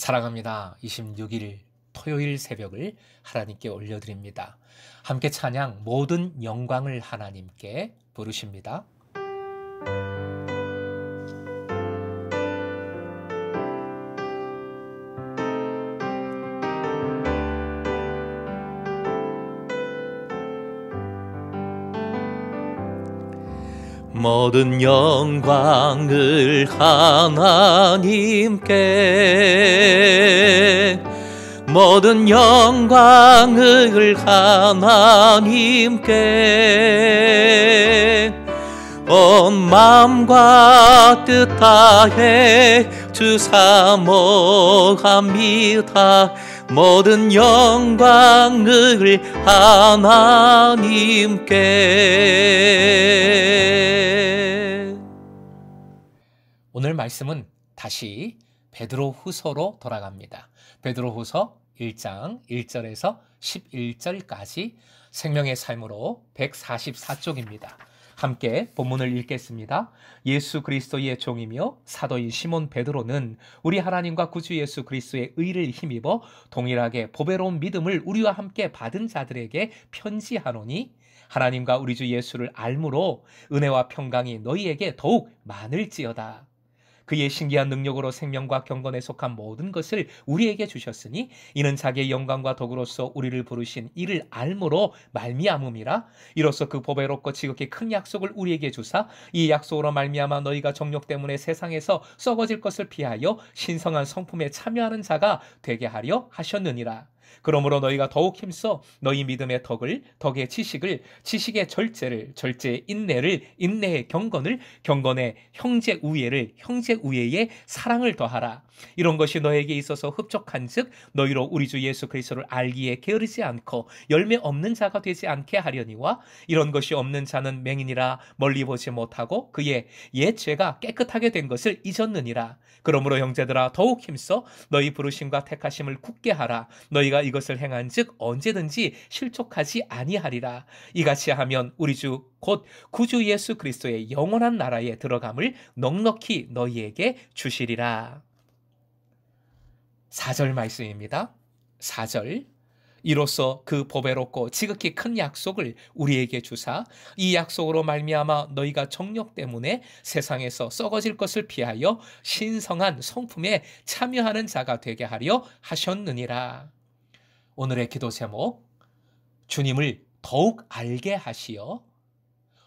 사랑합니다. 26일 토요일 새벽을 하나님께 올려드립니다. 함께 찬양 모든 영광을 하나님께 부르십니다. 모든 영광을 하나님께, 모든 영광을 하나님께, 온 마음과 뜻 다해 주 사모합니다. 모든 영광을 하나님께. 오늘 말씀은 다시 베드로후서로 돌아갑니다. 베드로후서 1장 1절에서 11절까지 생명의 삶으로 144쪽입니다. 함께 본문을 읽겠습니다. 예수 그리스도의 종이며 사도인 시몬 베드로는 우리 하나님과 구주 예수 그리스도의 의를 힘입어 동일하게 보배로운 믿음을 우리와 함께 받은 자들에게 편지하노니, 하나님과 우리 주 예수를 알므로 은혜와 평강이 너희에게 더욱 많을지어다. 그의 신기한 능력으로 생명과 경건에 속한 모든 것을 우리에게 주셨으니 이는 자기의 영광과 덕으로서 우리를 부르신 이를 알므로 말미암음이라. 이로써 그 보배롭고 지극히 큰 약속을 우리에게 주사 이 약속으로 말미암아 너희가 정욕 때문에 세상에서 썩어질 것을 피하여 신성한 성품에 참여하는 자가 되게 하려 하셨느니라. 그러므로 너희가 더욱 힘써 너희 믿음의 덕을, 덕의 지식을, 지식의 절제를, 절제의 인내를, 인내의 경건을, 경건의 형제 우애를, 형제 우애의 사랑을 더하라. 이런 것이 너에게 있어서 흡족한즉 너희로 우리 주 예수 그리스도를 알기에 게으르지 않고 열매 없는 자가 되지 않게 하려니와, 이런 것이 없는 자는 맹인이라 멀리 보지 못하고 그의 옛 죄가 깨끗하게 된 것을 잊었느니라. 그러므로 형제들아 더욱 힘써 너희 부르심과 택하심을 굳게 하라. 너희가 이것을 행한즉 언제든지 실족하지 아니하리라. 이같이 하면 우리 주 곧 구주 예수 그리스도의 영원한 나라에 들어감을 넉넉히 너희에게 주시리라. 4절 말씀입니다. 4절. 이로써 그 보배롭고 지극히 큰 약속을 우리에게 주사 이 약속으로 말미암아 너희가 정욕 때문에 세상에서 썩어질 것을 피하여 신성한 성품에 참여하는 자가 되게 하려 하셨느니라. 오늘의 기도 제목, 주님을 더욱 알게 하시어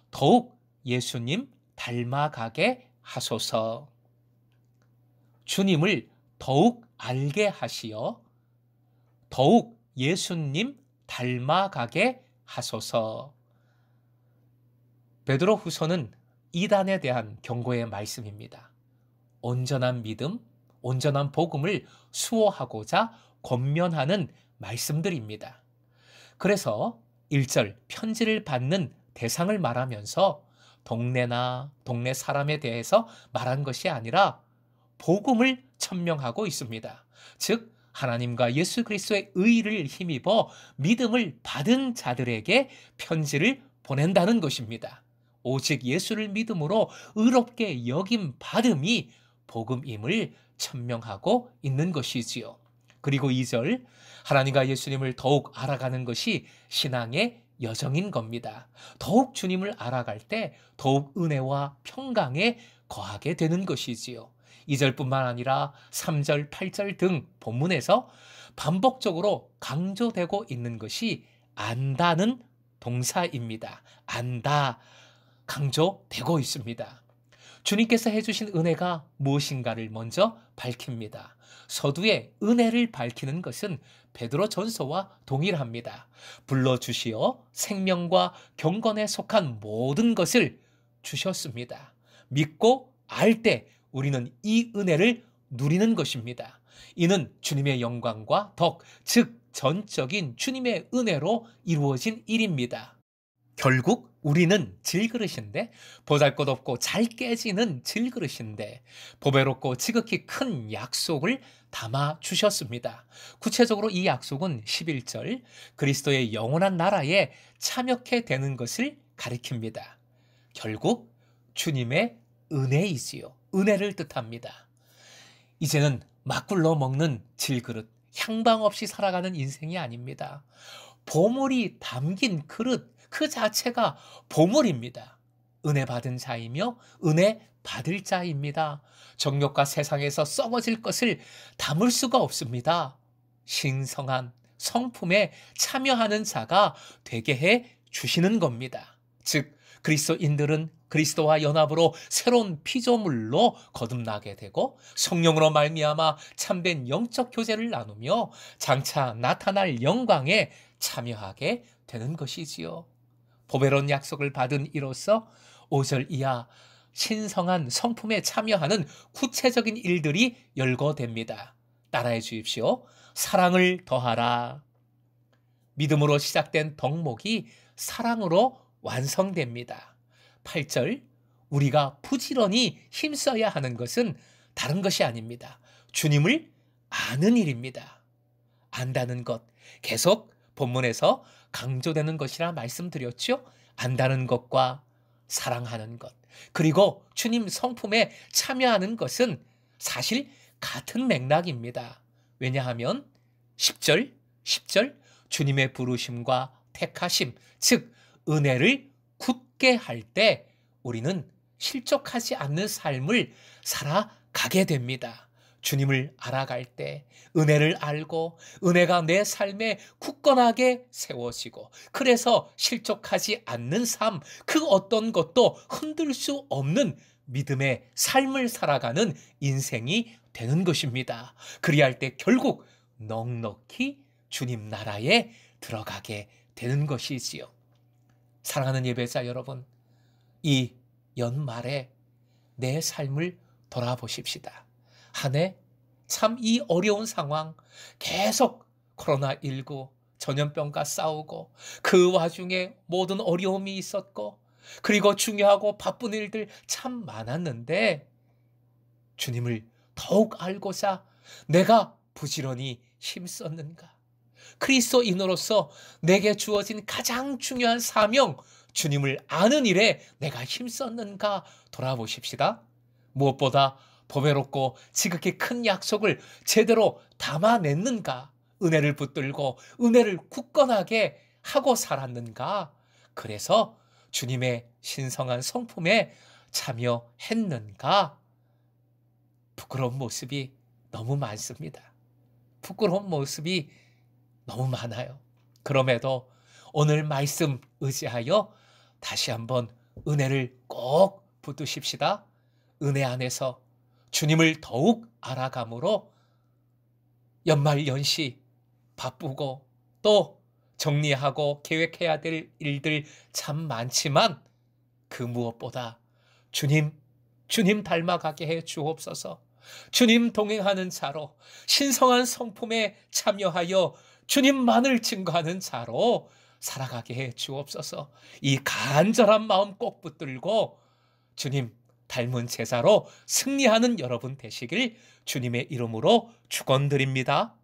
더욱 예수님 닮아가게 하소서. 주님을 더욱 알게 하시어 더욱 예수님 닮아가게 하소서. 베드로후서는 이단에 대한 경고의 말씀입니다. 온전한 믿음, 온전한 복음을 수호하고자 권면하는 말씀들입니다. 그래서 1절 편지를 받는 대상을 말하면서 동네나 동네 사람에 대해서 말한 것이 아니라 복음을 천명하고 있습니다. 즉 하나님과 예수 그리스도의 의를 힘입어 믿음을 받은 자들에게 편지를 보낸다는 것입니다. 오직 예수를 믿음으로 의롭게 여김 받음이 복음임을 천명하고 있는 것이지요. 그리고 2절, 하나님과 예수님을 더욱 알아가는 것이 신앙의 여정인 겁니다. 더욱 주님을 알아갈 때 더욱 은혜와 평강에 거하게 되는 것이지요. 2절뿐만 아니라 3절, 8절 등 본문에서 반복적으로 강조되고 있는 것이 안다는 동사입니다. 안다, 강조되고 있습니다. 주님께서 해주신 은혜가 무엇인가를 먼저 밝힙니다. 서두에 은혜를 밝히는 것은 베드로 전서와 동일합니다. 불러주시어 생명과 경건에 속한 모든 것을 주셨습니다. 믿고 알 때 우리는 이 은혜를 누리는 것입니다. 이는 주님의 영광과 덕, 즉 전적인 주님의 은혜로 이루어진 일입니다. 결국 우리는 질그릇인데, 보잘것없고 잘 깨지는 질그릇인데 보배롭고 지극히 큰 약속을 담아 주셨습니다. 구체적으로 이 약속은 11절 그리스도의 영원한 나라에 참여케 되는 것을 가리킵니다. 결국 주님의 은혜이지요. 은혜를 뜻합니다. 이제는 맛굴러 먹는 질그릇, 향방 없이 살아가는 인생이 아닙니다. 보물이 담긴 그릇 그 자체가 보물입니다. 은혜 받은 자이며 은혜 받을 자입니다. 정욕과 세상에서 썩어질 것을 담을 수가 없습니다. 신성한 성품에 참여하는 자가 되게 해 주시는 겁니다. 즉 그리스도인들은 그리스도와 연합으로 새로운 피조물로 거듭나게 되고 성령으로 말미암아 참된 영적 교제를 나누며 장차 나타날 영광에 참여하게 되는 것이지요. 보배로운 약속을 받은 이로써 5절 이하 신성한 성품에 참여하는 구체적인 일들이 열거됩니다. 따라해 주십시오. 사랑을 더하라. 믿음으로 시작된 덕목이 사랑으로 완성됩니다. 8절 우리가 부지런히 힘써야 하는 것은 다른 것이 아닙니다. 주님을 아는 일입니다. 안다는 것 계속 본문에서 강조되는 것이라 말씀드렸죠. 안다는 것과 사랑하는 것 그리고 주님 성품에 참여하는 것은 사실 같은 맥락입니다. 왜냐하면 10절 주님의 부르심과 택하심 즉 은혜를 굳게 할 때 우리는 실족하지 않는 삶을 살아가게 됩니다. 주님을 알아갈 때 은혜를 알고 은혜가 내 삶에 굳건하게 세워지고 그래서 실족하지 않는 삶 그 어떤 것도 흔들 수 없는 믿음의 삶을 살아가는 인생이 되는 것입니다. 그리할 때 결국 넉넉히 주님 나라에 들어가게 되는 것이지요. 사랑하는 예배자 여러분, 이 연말에 내 삶을 돌아보십시다. 한 해 참 이 어려운 상황 계속 코로나19 전염병과 싸우고 그 와중에 모든 어려움이 있었고 그리고 중요하고 바쁜 일들 참 많았는데 주님을 더욱 알고자 내가 부지런히 힘썼는가? 그리스도인으로서 내게 주어진 가장 중요한 사명, 주님을 아는 일에 내가 힘썼는가 돌아보십시다. 무엇보다 보배롭고 지극히 큰 약속을 제대로 담아냈는가? 은혜를 붙들고 은혜를 굳건하게 하고 살았는가? 그래서 주님의 신성한 성품에 참여했는가? 부끄러운 모습이 너무 많습니다. 부끄러운 모습이 너무 많아요. 그럼에도 오늘 말씀 의지하여 다시 한번 은혜를 꼭 붙드십시다. 은혜 안에서 주님을 더욱 알아감으로 연말 연시 바쁘고 또 정리하고 계획해야 될 일들 참 많지만 그 무엇보다 주님 닮아가게 해 주옵소서. 주님 동행하는 자로 신성한 성품에 참여하여 주님만을 증거하는 자로 살아가게 해 주옵소서. 이 간절한 마음 꼭 붙들고 주님 닮은 제자로 승리하는 여러분 되시길 주님의 이름으로 축원드립니다.